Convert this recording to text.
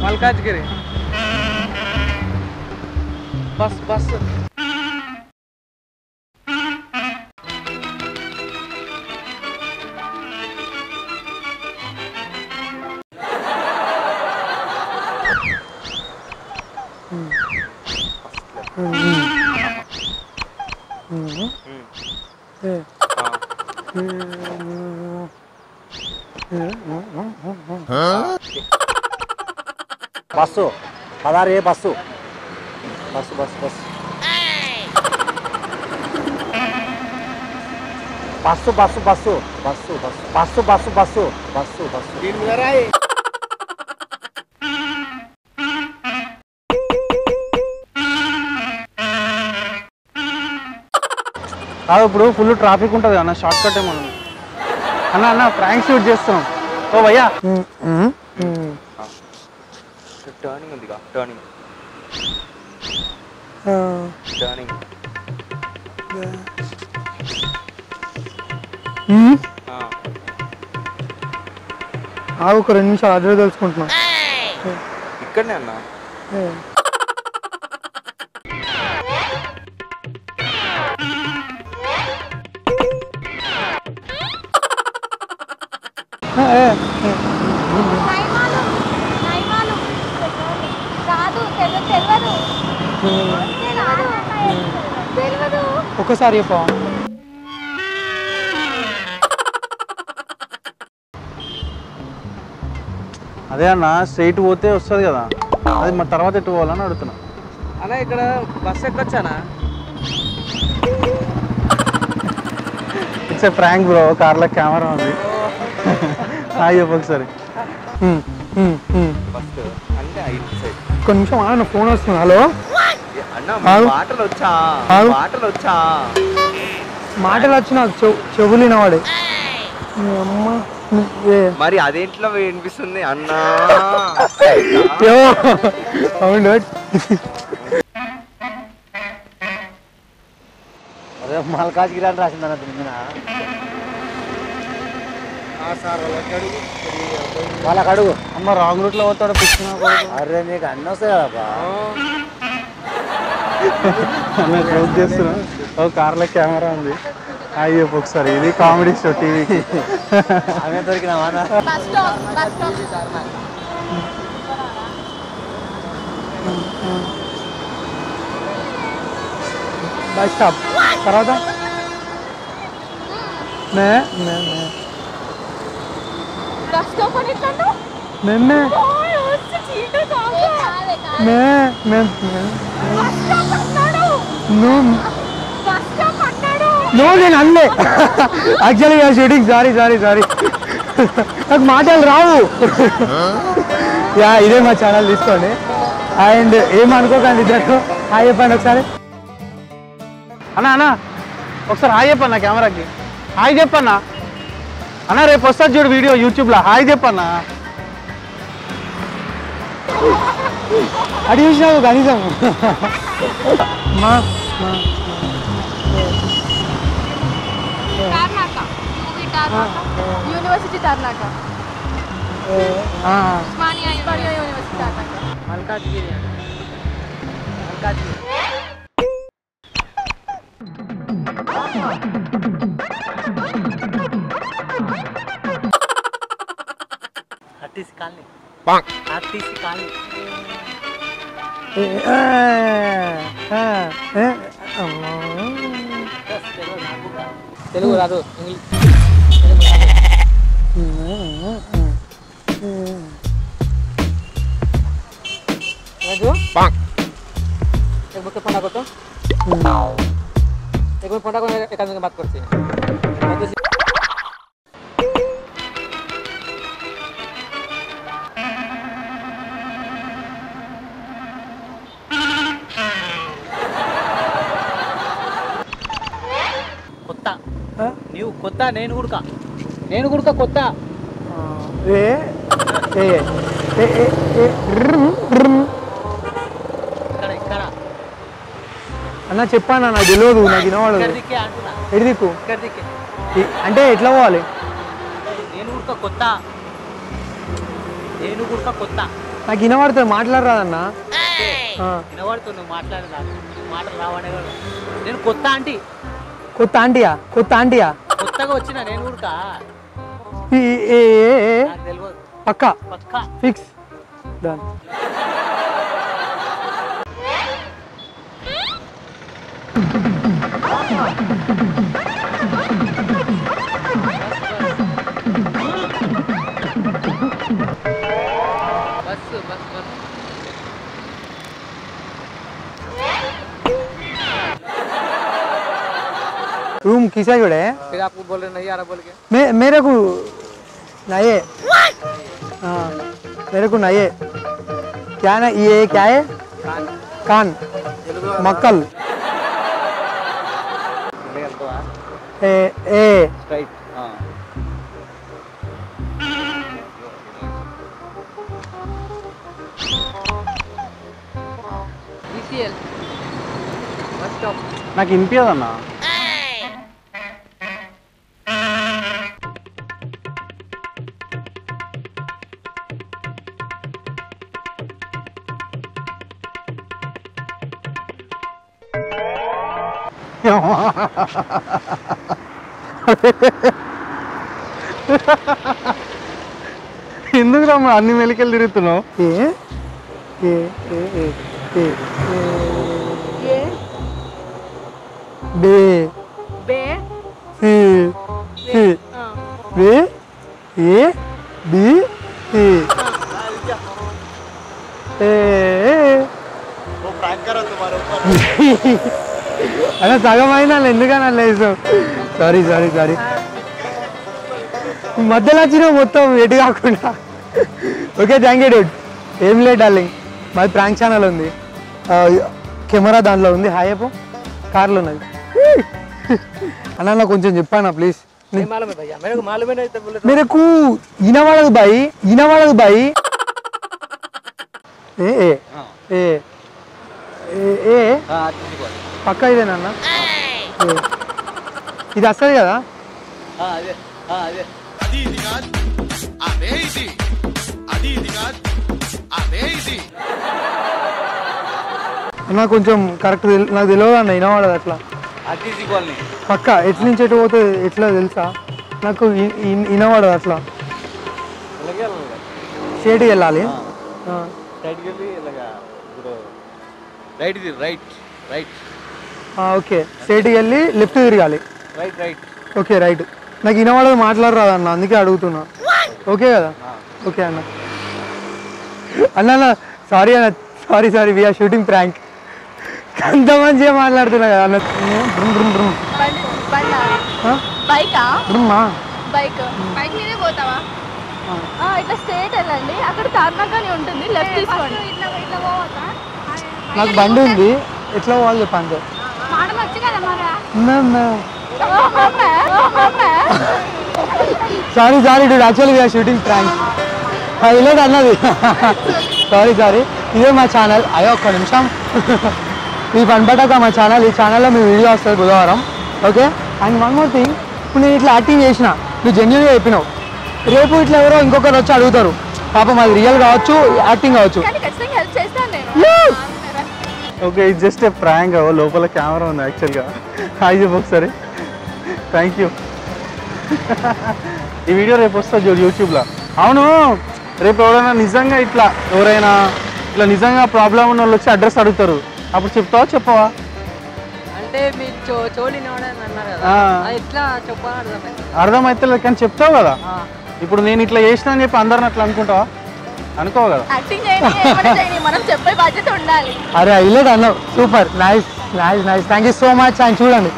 Malkajgiri bus bus bus 16 bus bus bus bus bus bus bus bus bus bus bus bus bus కాదు ఇప్పుడు full traffic ఉంటుంది అన్న short cut ఏమన్నా అన్న అన్న ప్రాంక్ షూట్ చేస్తున్నాం ఓ భయ్యా టర్నింగ్ ఉందిగా టర్నింగ్ ఒక 2 నిమిషాలు అదే తెలుసుకుంటున్నా ఇక్కడనే అన్న ఒకసారి చెప్పా అదే అన్న స్ట్రైట్ పోతే వస్తుంది కదా అది మా తర్వాత ఎటు పోవాలని అడుగుతున్నా అన్న ఇక్కడ బస్ ఎక్కొచ్చానా ఇట్స్ ఏ ప్రాంక్ బ్రో కార్లో కెమెరా ఉంది చెప్పు ఒకసారి కొన్ని నిమిషం అన్న ఫోన్ వస్తుంది హలో మాటలు వచ్చి నాకు చెవులు వినవాడే అమ్మ మరి అదేంట్లో వినిపిస్తుంది అన్నా అవును అదే మల్కాజ్గిరి అని రాసిందన్న తిరిగిన వాళ్ళకి అడుగు అమ్మ రాంగ్ రూట్లో పోతాడు పిచ్చిన అరే నీకు అన్నీ వస్తాయి కదబ్బా క్లోజ్ చేస్తున్నా ఒక కార్లో కెమెరా ఉంది అయ్యో ఒకసారి ఇది కామెడీ షో టీవీకి ఆమె దొరికినావా బస్ స్టాప్ తర్వాత నేను అనలే యాక్చువల్లీ షూటింగ్ సారీ నాకు మాటలు రావు యా ఇదే మా ఛానల్ తీసుకోండి అండ్ ఏమనుకోకండి ఇద్దరు హాయ్ చెప్పండి ఒకసారి అన్నా ఒకసారి హాయ్ చెప్పన్నా కెమెరాకి హాయ్ చెప్పన్నా అన్న రేపు వస్తుంది చూడు వీడియో యూట్యూబ్లో హాయ్ చెప్పన్నా అడి చూసినావు కనీసం university Tarnaka university Tarnaka Malkajgiri RTC colony RTC colony Telugu రాదు एक बुक फोन को तो एक में फोन को एक आदमी बात करते हैं కొత్త నీవు కొత్త నేను కూడా కొత్త ఏ ఏ ఏ ఇక్కడ అన్న చెప్పాను నాకు తెలియదు నాకు వినవాడు ఎడిదిక్కు అంటే ఎట్లా పోవాలి గుడక కొత్త నేను గుడక కొత్త నాకు వినబడుతుంది మాట్లాడరాదన్నా వినబడుతుంది నువ్వు మాట్లాడదా మాటలు రావడే నేను కొత్త ఆంటీ కొత్త ఆంటీయా కొత్తగా వచ్చిన నేను గుడక నాకు తెలియదు పక్కా పక్కా ఫిక్స్ డన్ बस रूम किसा जोड़े है फिर आपको बोल रहे नहीं आ रहा बोल के मेरे को नहीं हाँ मेरे को नहीं क्या ना ये क्या है कान मक्कल ए ए स्ट्राइट हाँ BCL बस स्टॉप నాకు వినిపించదన్నా ఎందుకు రమ్మ అన్ని మెలికలు తిరుగుతున్నావు బే बे సి సి బే ఏ బి సి అలా సగం అయినా ఎందుకని అలా వేసావు సారీ సారీ సారీ మధ్యలో వచ్చిన మొత్తం ఎటు కాకుండా ఓకే థ్యాంక్ యూ డూడ్ ఏం లేదు డార్లింగ్ మాది ప్రాంక్ ఛానల్ ఉంది కెమెరా దాంట్లో ఉంది హాయ్ అప్పు కార్లో ఉన్నది అన్న నాకు కొంచెం చెప్పానా ప్లీజ్ मालूम है भैया मेरे को मालूम है नहीं तो बोले मेरेకు వినవడదు బాయ్ ఏ ఏ ఏ ఏ हाँ किसी को పక్క ఇదేనన్న ఇది వస్తుంది కదా हाँ अरे అన్న కొంచెం కరెక్ట్ నాకు తెలియదు అన్న వినవడదు అట్లా आरटीसी कॉलोनी పక్క ఎట్ల నుంచి ఎటు పోతే ఎట్లా తెలుసా నాకు వినవడదు అట్లా लगे స్ట్రేట్కి వెళ్ళాలి साइड के लिए लगा राइट राइट राइट ఓకే స్ట్రేట్కి వెళ్ళి లెఫ్ట్ తిరగాలి राइट राइट ఓకే రైట్ నాకు వినవడదు మాట్లాడరాదు అన్న అందుకే అడుగుతున్నా ఓకే కదా ఓకే అన్న అన్న సారీ అన్న సారీ వీఆర్ షూటింగ్ ప్రాంక్ అంత మంచిగా మాట్లాడుతున్నా కదా అన్న బైకా బ్రహ్మా బైక్ బైక్ మీదే పోతావా ఇట్లా స్ట్రేట్ వెళ్ళండి అక్కడ తార్నాక్ అని ఉంటుంది లెఫ్ట్ తీసుకోండి ఇట్లా పోవద్దా నాకు బండి ఉంది ఎట్లా పోవాలి చెప్పండి మాటలు వచ్చు కదా sorry dude actually we are shooting prank లేదు అన్నది సారీ ఇదే మా ఛానల్ అయ్యో ఒక్క నిమిషం ఈ పనిపట్టాక మా ఛానల్ ఈ ఛానల్లో మీ వీడియో వస్తుంది బుధవారం okay and one more thing ఇప్పుడు నేను ఇట్లా యాక్టింగ్ చేసిన నువ్వు జెన్యున్గా చెప్పినావు రేపు ఇట్లా ఎవరో ఇంకొకరు వచ్చి అడుగుతారు పాపం అది రియల్ కావచ్చు యాక్టింగ్ కావచ్చు హెల్ప్ చేస్తాను నేను ఓకే ఇది జస్ట్ ఏ ప్రాంక్ లోపల కెమెరా ఉంది యాక్చువల్గా హాయ్ చెప్పు ఒకసారి థ్యాంక్ యూ ఈ వీడియో రేపు వస్తుంది చూడు యూట్యూబ్లో అవును రేపు ఎవరైనా నిజంగా ఇట్లా ఎవరైనా ఇట్లా నిజంగా ప్రాబ్లం ఉన్న వాళ్ళు వచ్చి అడ్రస్ అడుగుతారు అప్పుడు చెప్తావా చెప్పవా అంటే మీ చోళిని అన్నారు కదా అది ఎట్లా చెప్పాలి అర్థమైతే లేదు కానీ చెప్తావు కదా ఇప్పుడు నేను ఇట్లా చేసినా అని చెప్పి అందరిని అట్లా అనుకుంటావా అనుకోవు కదా యాక్టింగ్ చేయండి మనం చెప్పే బాధ్యత ఉండాలి అరే అయ్యలేదు అన్నావు super nice thank you so much ఆయన చూడండి